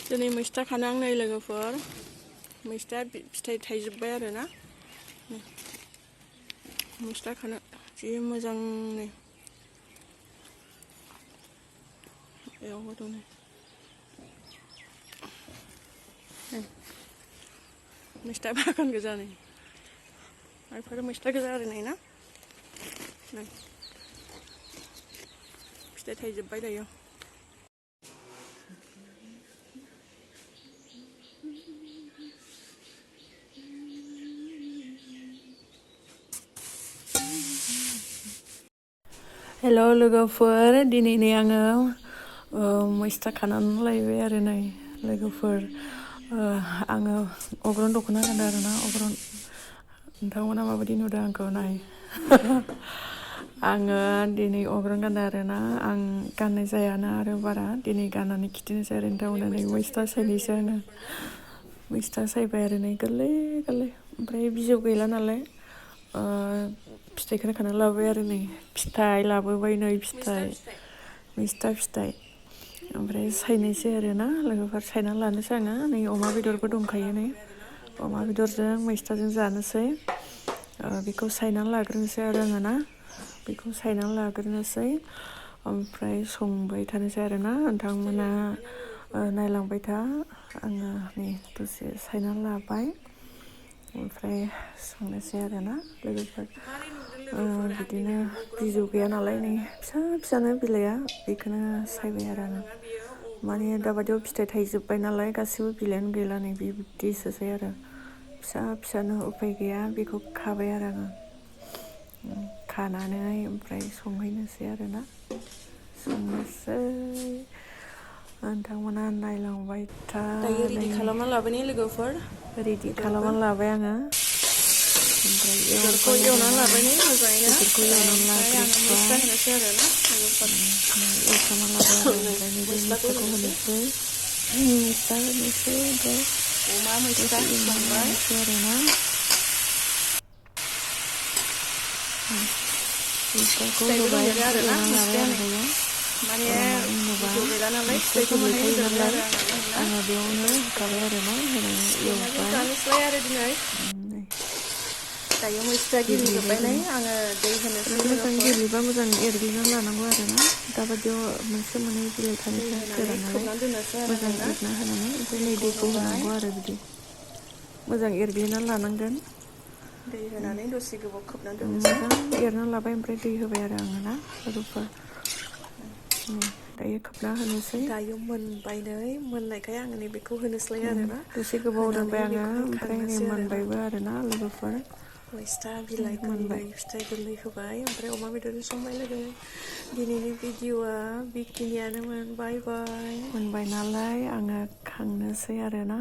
दिनै मैस्था खानो आं नै लोगोफोर मैस्था फिथाइ थाइजोब्बाय आरो ना मैस्था खानो जि मोजां नै बेयावबो दं नै मैस्था बागान गोजा नै माइफोर मैस्था गोजा आरो नै ना नै फिथाइ थाइजोब्बाय दायो हेल' लोगोफोर दिनै नै आङो मैस्था खानानै लायबाय आरो नै लोगोफोर आङो अग्रन दख'ना गानदों आरो ना अग्रन नोंथांमोना माबायदि नुदों आंखौ नाय आङो दिनै अग्रन गानदों आरो ना आं गाननाय जायाना आरो बारा दिनै गाननानै खिथिनोसै आरो नोंथांमोना नै मैस्था सायनोसै आङो मैस्था सायबाय आरो नै गोरलै गोरलै ओमफ्राय बिजौ गैला नालाय फिथाइखौनो खाना लाबोबाय आरो नै फिथाइ लाबोबाय नै फिथाइ मैस्था फिथाइ ओमफ्राय सायनोसै आरो ना लोगोफोर सायनानै लानोसै आङो नै अमा बेदरबो दंखायो नै अमा बेदरजों मैस्थाजों जानोसै बेखौ सायनानै लाग्रोनोसै आरो आङो ना बेखौ सायनानै लाग्रोनोसै ओमफ्राय संबाय थानोसै आरो ना नोंथांमोना नायलांबाय था आङो नै दसे सायनानै लाबाय ओमफ्राय संनोसै आरो ना लोगोफोर बिदिनो बिजौ गैया नालाय नै फिसा फिसानो बिलाइआ बेखौनो सायबाय आरो आङो माने दाबादियाव फिथाइ थाइजोब्बाय नालाय गासिबो बिलाइआनो गैला नै बिदिसोसै आरो फिसा फिसानो उफाय गैया बेखौ खाबाय आरो आङो खानानै ओमफ्राय संहैनोसै आरो ना संनोसै नोंथांमोना नायलांबाय था दायो रेडि खालामना लाबाय लोगोफोर रेडि खालामनानै लाबाय आङो ओमफ्राय बेदरखौ एवनानै लाबाय मोजाङैनो बेदरखौ एवनानै लाग्रोबाय होनोसै आरो ना एवफ्रामना लाबाय आरो ओमफ्राय नैबे मैस्थाखौ होनोसै मैस्था होनोसै ओमफ्राय अमा मैस्था संबाय आरो ना मैस्थाखौ होबाय आरो ना लाबाय आरो दायो माने बिजौ गैला नालाय फिथाइखौ मोननाय नालाय आङो बेयावनो होखाबाय आरो ना होनानै एवबाय जानोसै आरो दिनै दायो मैस्था गेब्लेजोब्बाय नै आङो दै होनोसै मोजां गेब्लेबा मोजां एरग्लिनानै लानांगौ आरो ना दाबादियाव मोनसे मोननै बिलाइ थानायफ्रा गोरा नालाय मोजां एरना होनानै ओमफ्राय नै दैखौ होनांगौ आरो बिदि मोजां एरग्लिनानै लानांगोन दै होनानै दसे गोबाव खोबनानै दोननोसै मोजां एरनानै लाबाय ओमफ्राय दै होबाय आरो आङो ना लोगोफोर दायो खोबना होनोसै दायो मोनबाय नै मोननायखाय आङो नै बेखौ होनोसै आरो ना दसे गोबाव दोनबाय आङो ओमफ्राय नै मोनबायबो आरो ना लोगोफोर मैस्था बिलाइ गोरलै फिथाइ गोरलै होबाय ओमफ्राय अमा बेदरजों संबाय लोगो दिनैनि भिडिअ'आ बेखिनियानोमोन बाय बाय मोनबाय नालाय आङो खांनोसै आरो ना